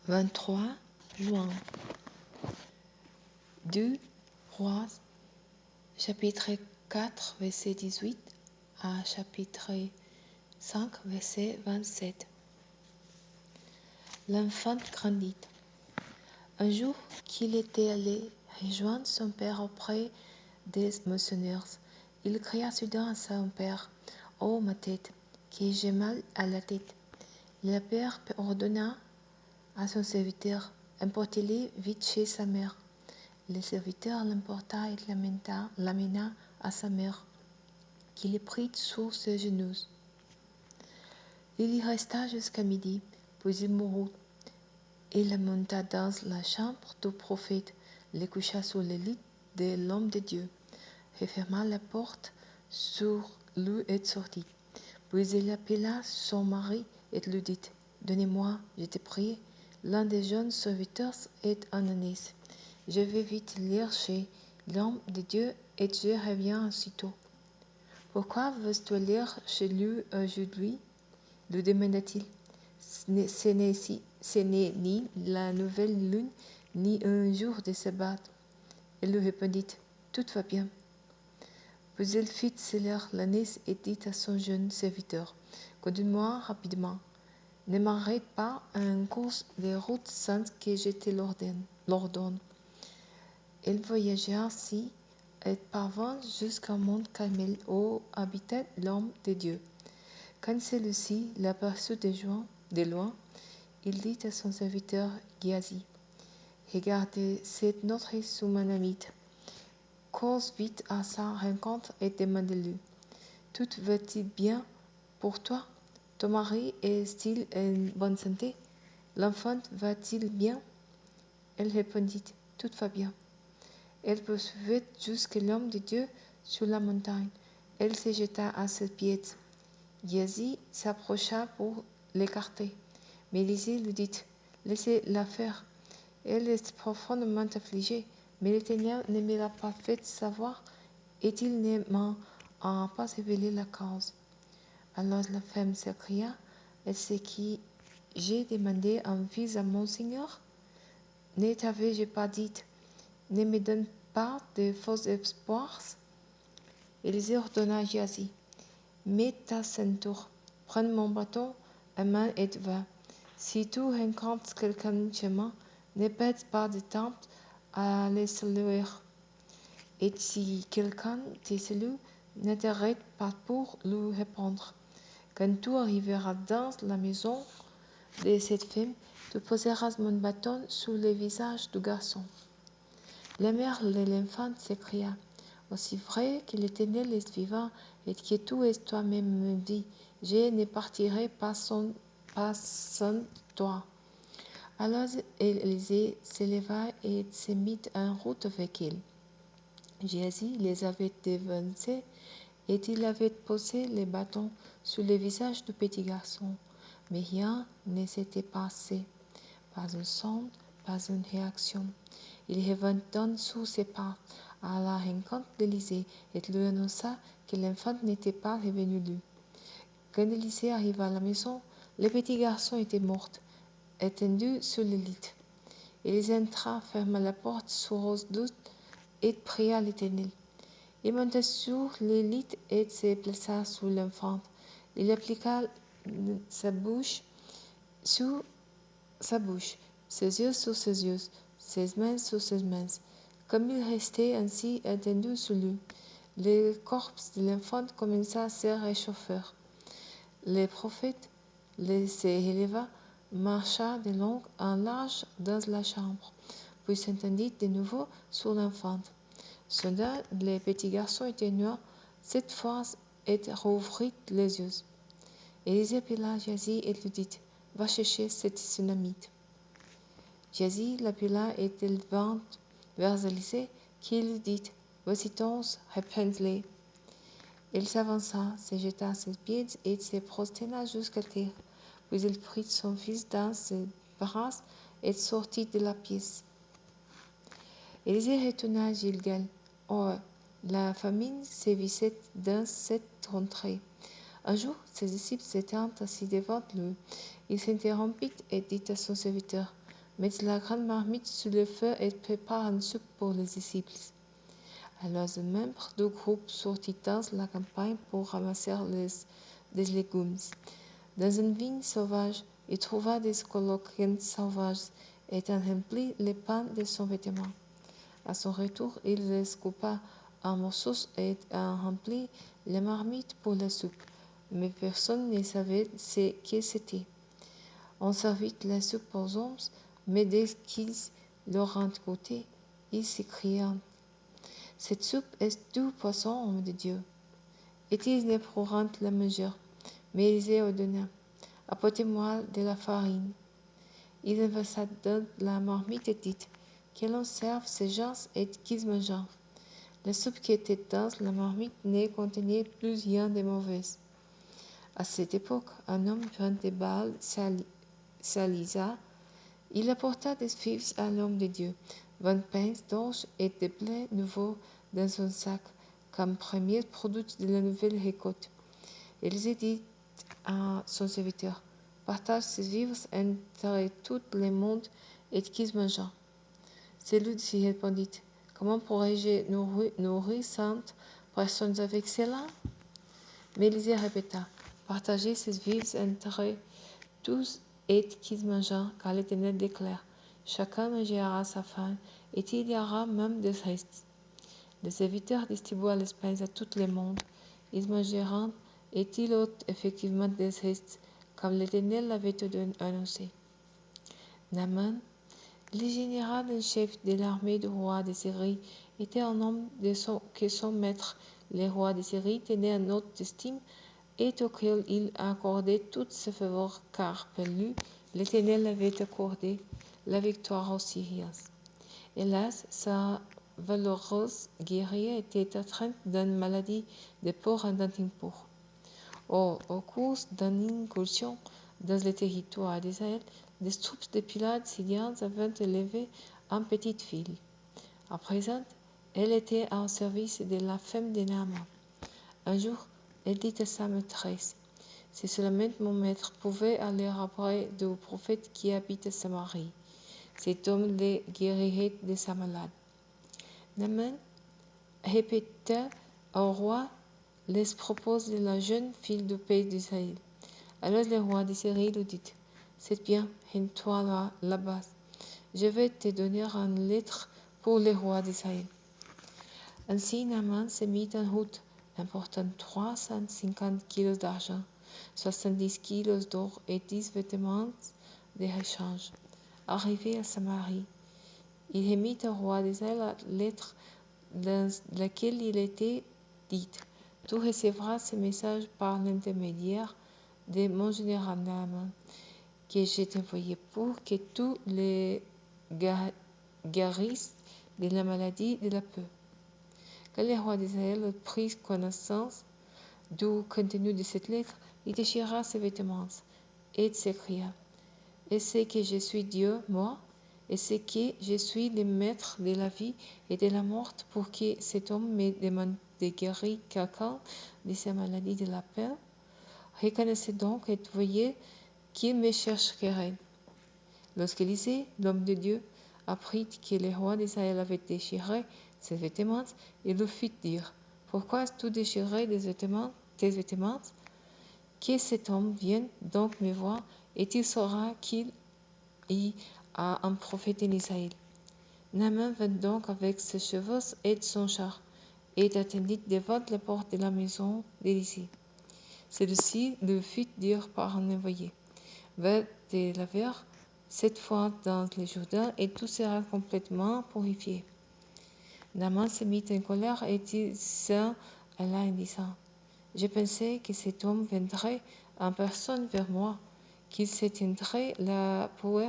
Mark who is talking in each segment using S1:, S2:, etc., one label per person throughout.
S1: 23 juin. 2 Rois, chapitre 4, verset 18 à chapitre 5, verset 27. L'enfant grandit. Un jour qu'il était allé rejoindre son père auprès des moissonneurs, il cria soudain à son père: « Oh, ma tête, que j'ai mal à la tête !» Le père ordonna à son serviteur: « Emportez-le vite chez sa mère. » Le serviteur l'emporta et l'amena à sa mère, qui le prit sur ses genoux. Il y resta jusqu'à midi, puis il mourut. Il monta dans la chambre du prophète, le coucha sur le lit de l'homme de Dieu, referma la porte sur lui et sortit. Puis il appela son mari et lui dit: « Donnez-moi, je te prie, l'un des jeunes serviteurs est Ananias. Je vais vite lire chez l'homme de Dieu et je reviens aussitôt. » « Pourquoi veux-tu lire chez lui aujourd'hui ?» lui demanda-t-il. « Ce n'est ni la nouvelle lune, ni un jour de sabbat. » Elle lui répondit: « Tout va bien. » Puis il fit sceller l'anneau et dit à son jeune serviteur: « Conduis-moi rapidement. Ne m'arrête pas en cours de route sans que je te l'ordonne. » Il voyagea ainsi et parvint jusqu'au mont Carmel où habitait l'homme de Dieu. Quand celui-ci l'aperçut de loin, il dit à son serviteur Géasi: « Regardez, c'est notre Soumanamite. Cours vite à sa rencontre et demande-lui: « Tout va-t-il bien pour toi? Ton mari est-il en bonne santé? L'enfant va-t-il bien? » Elle répondit: « Tout va bien. » Elle poursuivit jusqu'à l'homme de Dieu sur la montagne. Elle se jeta à ses pieds. Géasi s'approcha pour l'écarter, mais Élisée lui dit: « Laissez-la faire. Elle est profondément affligée, mais l'Éternel ne me l'a pas fait savoir, et il ne m'en a pas révélé la cause. » Alors la femme s'écria: « Est-ce que j'ai demandé un fils à mon Seigneur? Ne t'avais-je pas dit: ne me donne pas de faux espoirs? » Élisée ordonna à Géasi: « Mets ta ceinture, prends mon bâton à main et va. Si tu rencontres quelqu'un en chemin, ne perds pas de temps à le saluer. Et si quelqu'un te salue, ne t'arrête pas pour lui répondre. Quand tu arriveras dans la maison de cette femme, tu poseras mon bâton sur le visage du garçon. » La mère de l'enfant s'écria: « Aussi vrai que l'Éternel est vivant et que tu es toi-même me dit, je ne partirai pas sans toi. » Alors Élisée se leva et se mit en route avec elle. Géasi les avait devancés et il avait posé le bâton sur le visage du petit garçon. Mais rien ne s'était passé. Pas un son, pas une réaction. Il revint donc sur ses pas à la rencontre d'Élisée et lui annonça que l'enfant n'était pas revenu lui. Quand Élisée arriva à la maison, le petit garçon était mort, étendu sur le lit. Élisée entra, ferma la porte sur eux et pria l'Éternel. Il monta sur le lit et se plaça sur l'enfant. Il appliqua sa bouche sur sa bouche, ses yeux sur ses yeux, ses mains sur ses mains. Comme il restait ainsi étendu sur lui, le corps de l'enfant commença à se réchauffer. Le prophète se releva, marcha de long en large dans la chambre, puis s'étendit de nouveau sur l'enfant. Soudain, le petit garçon éternua cette fois et rouvrit les yeux. Élisée appela Géasi et lui dit: « Va chercher cette Sunamite. » Géasi l'appela et il vint vers Élisée, qui lui dit: « Voici ton, reprends-les. » Il s'avança, se jeta à ses pieds et se prosterna jusqu'à terre. Puis il prit son fils dans ses bras et sortit de la pièce. Élisée retourna à Gilgal. Or, la famine sévissait dans cette contrée. Un jour, ses disciples s'étaient assis devant lui. Il s'interrompit et dit à son serviteur: Mette la grande marmite sur le feu et prépare une soupe pour les disciples. Alors un membre du groupe sortit dans la campagne pour ramasser des légumes. Dans une vigne sauvage, il trouva des scorpions sauvages et en remplit les pans de son vêtement. À son retour, il les coupa en morceaux et en remplit les marmites pour la soupe, mais personne ne savait ce que c'était. On servit la soupe aux hommes, mais dès qu'ils l'auront goûté, ils s'écrièrent: Cette soupe est du poisson, homme de Dieu. Et ils ne pourront la manger. Mais Élisée ordonna: Apportez-moi de la farine. Il versa dans la marmite et dit: Que l'on serve ces gens et qu'ils mangent. La soupe qui était dans la marmite ne contenait plus rien de mauvais. À cette époque, un homme vint de Baal Salisa. Il apporta des fèves à l'homme de Dieu, 20 pains d'orge et de blé nouveau dans son sac, comme premier produit de la nouvelle récolte. Élisée dit à son serviteur: Partage ces vivres entre tout le monde et qu'ils mangent. Celui-ci répondit: Comment pourrais-je nourrir 100 personnes avec cela? Mais Élisée répéta: Partagez ces vivres entre tous et qu'ils mangent, car l'Éternel déclare: Chacun mangera sa faim, et il y aura même des restes. Le serviteur distribua les pains à tout le monde. Ils mangeront, et il eut effectivement des restes, comme l'Éternel l'avait annoncé. Naaman, le général en chef de l'armée du roi de Syrie, était un homme que son maître, le roi de Syrie, tenait en haute estime et auquel il accordait toute sa faveur, car par lui, l'Éternel avait accordé la victoire aux Syriens. Hélas, sa valeureuse guerrière était atteinte d'une maladie de peau en Dintinpour. Au cours d'une incursion dans le territoire d'Israël, des troupes de pilotes syriens avaient élevé une petite fille. À présent, elle était au service de la femme de Naaman. Un jour, elle dit à sa maîtresse: Si seulement mon maître pouvait aller auprès du prophète qui habite à Samarie, cet homme le guérirait de sa malade. Naaman répéta au roi les propos de la jeune fille du pays d'Israël. Alors le roi de Syrie lui dit: C'est bien, rends-toi là-bas. Je vais te donner une lettre pour le roi d'Israël. Ainsi Naaman se mit en route, emportant 350 kilos d'argent, 70 kilos d'or et 10 vêtements de rechange. Arrivé à Samarie, il remit au roi d'Israël la lettre dans laquelle il était dit: Tu recevras ce message par l'intermédiaire de mon général Naaman, que j'ai envoyé pour que tu le guérisses de la maladie de la peau. Quand le roi d'Israël prit connaissance du contenu de cette lettre, il déchira ses vêtements et s'écria: Est-ce que je suis Dieu, moi? Est-ce que je suis le maître de la vie et de la mort pour que cet homme me demande de guérir quelqu'un de sa maladie de la peau? Reconnaissez donc et voyez qu'il me cherche querelle. Lorsqu'Élisée, l'homme de Dieu, apprit que le roi d'Israël avait déchiré ses vêtements, il lui fit dire: Pourquoi as-tu déchiré tes vêtements? Que cet homme vienne donc me voir, et il saura qu'il y a un prophète en Israël. Naaman vint donc avec ses chevaux et son char, et attendit devant la porte de la maison d'Élisée. Celui-ci lui fit dire par un envoyé: Va te laver 7 fois dans le Jourdain, et tout sera complètement purifié. Naaman se mit en colère et dit ça Allah en disant: Je pensais que cet homme viendrait en personne vers moi, qu'il s'éteindrait là pour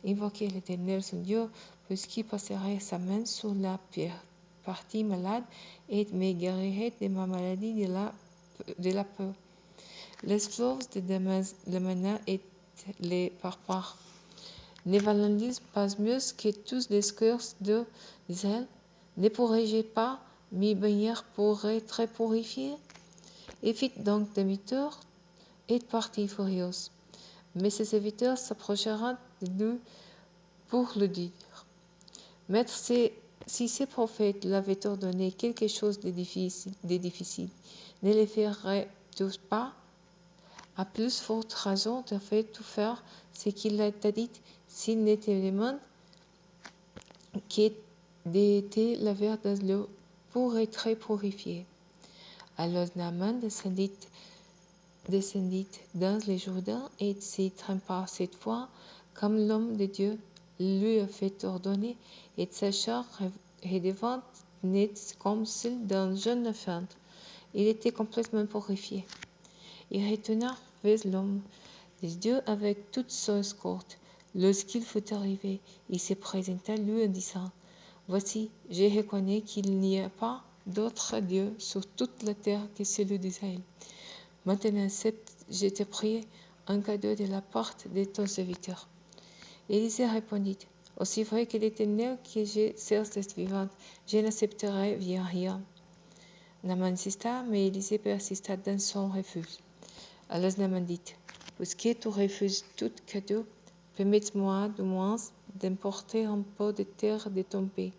S1: invoquer l'Éternel son Dieu, puisqu'il passerait sa main sur la partie malade et me guérirait de ma maladie de la peau. Les fleurs de la manna et les parpaings ne valent-ils pas mieux que tous les cœurs d'Israël? Ne pourrais-je pas m'y baigner pour être purifié? Il fit donc demi-tour et partit furieux. Mais ses serviteurs s'approchèrent de lui pour le dire. Maître, si ces prophètes l'avaient ordonné quelque chose de difficile, ne les ferais-tu pas? À plus forte raison, tu fais tout faire ce qu'il t'a dit, s'il n'était demande qui était lavé dans l'eau pour être purifié. Alors Naaman descendit dans le Jourdain et s'y trempa cette fois, comme l'homme de Dieu lui avait ordonné, et sa chair redevint nette comme celle d'un jeune enfant. Il était complètement purifié. Il retourna vers l'homme de Dieu avec toute son escorte. Lorsqu'il fut arrivé, il se présenta lui en disant: Voici, je reconnais qu'il n'y a pas d'autre Dieu sur toute la terre que celui d'Israël. Maintenant, je te prie un cadeau de la part de ton serviteur. Élisée répondit: Aussi vrai que l'Éternel que je sers vivante, je n'accepterai rien. Naaman insista, mais Élisée persista dans son refus. Alors Naaman dit: Puisque tu refuses tout cadeau, permets-moi du moins d'emporter un pot de terre de ton pays,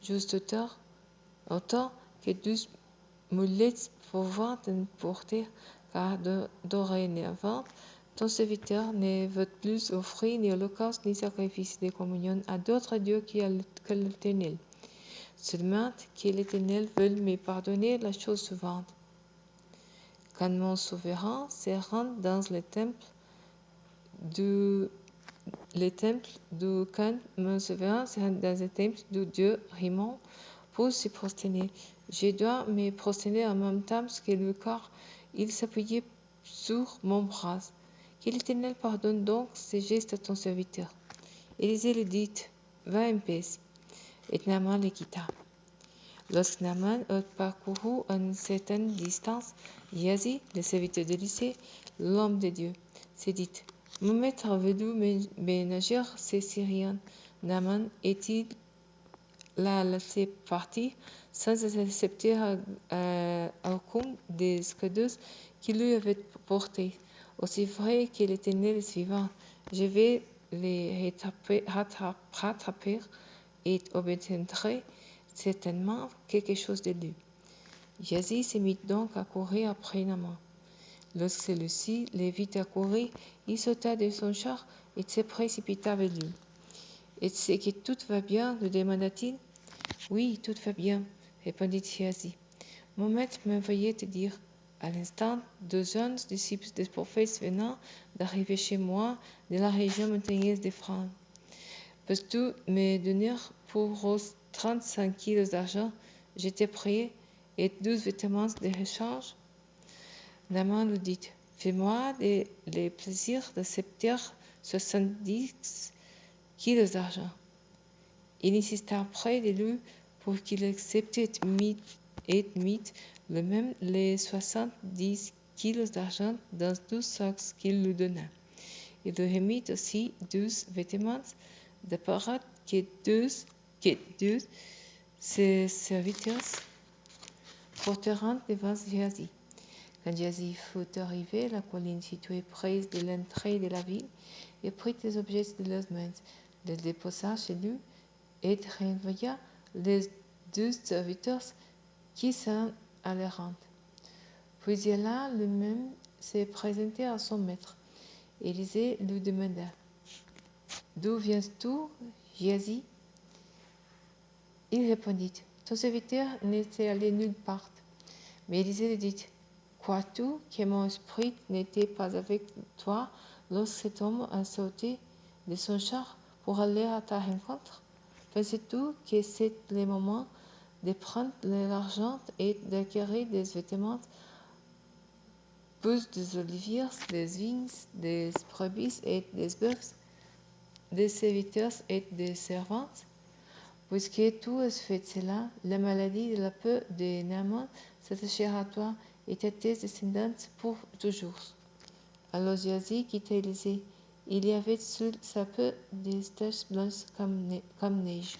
S1: juste autant que 12 mulettes pouvoir t'emporter, car dorénavant, ton serviteur ne veut plus offrir ni holocauste ni sacrifice de communion à d'autres dieux que l'Éternel. Seulement que l'Éternel veuille me pardonner la chose suivante. Quand mon souverain se rend dans le temple du Dieu Rimmon pour se prosterner, je dois me prosterner en même temps que lui, car il s'appuyait sur mon bras. Que l'Éternel pardonne donc ces gestes à ton serviteur. Élisée lui dit: Va en paix. Et Naaman le quitta. Lorsque Naaman eut parcouru une certaine distance, Géasi, le serviteur d'Élisée, l'homme de Dieu, se dit: Mon maître a voulu ménager ces Syriens. Naaman est-il la laissé partir sans accepter aucun des cadeaux qu'il lui avait portés. Aussi vrai que l'Éternel est vivant, je vais les rattraper et obtiendrai certainement quelque chose de lui. Géasi se mit donc à courir après Naaman. Lorsque celui-ci le vit accourir, il sauta de son char et se précipita vers lui. Est-ce que tout va bien? lui demanda-t-il. Oui, tout va bien, répondit Géasi. Mon maître m'envoyait te dire, à l'instant, 2 jeunes disciples des prophètes venant d'arriver chez moi de la région montagneuse d'Éphraïm. Peux-tu me donner pour 35 kilos d'argent? Je t'ai prié, et 12 vêtements de rechange? Naaman lui dit: Fais-moi le plaisir d'accepter 70 kilos d'argent. Il insista près de lui pour qu'il accepte et mit le même les 70 kilos d'argent dans 12 sacs qu'il lui donna. Il lui remit aussi 12 vêtements d'apparat que 12 ses serviteurs porteront devant Géasi. Quand Géasi fut arrivé à la colline située près de l'entrée de la ville, il prit les objets de leurs mains, les déposa chez lui et renvoya les 12 serviteurs qui s'en allèrent. Puis il alla lui-même se présenter à son maître. Élisée lui demanda: D'où viens-tu, Géasi? Il répondit: Ton serviteur n'était allé nulle part. Mais Élisée lui dit: Crois-tu que mon esprit n'était pas avec toi lorsque cet homme a sauté de son char pour aller à ta rencontre? Penses-tu que c'est le moment de prendre l'argent et d'acquérir des vêtements, plus des oliviers, des vignes, des brebis et des bœufs, des serviteurs et des servantes? Puisque tu as fait cela, la maladie de la peau de Naaman s'attachera à toi et à tes descendants pour toujours. Alors Géasi quitta Élisée. Il y avait sur sa peau des taches blanches comme neige.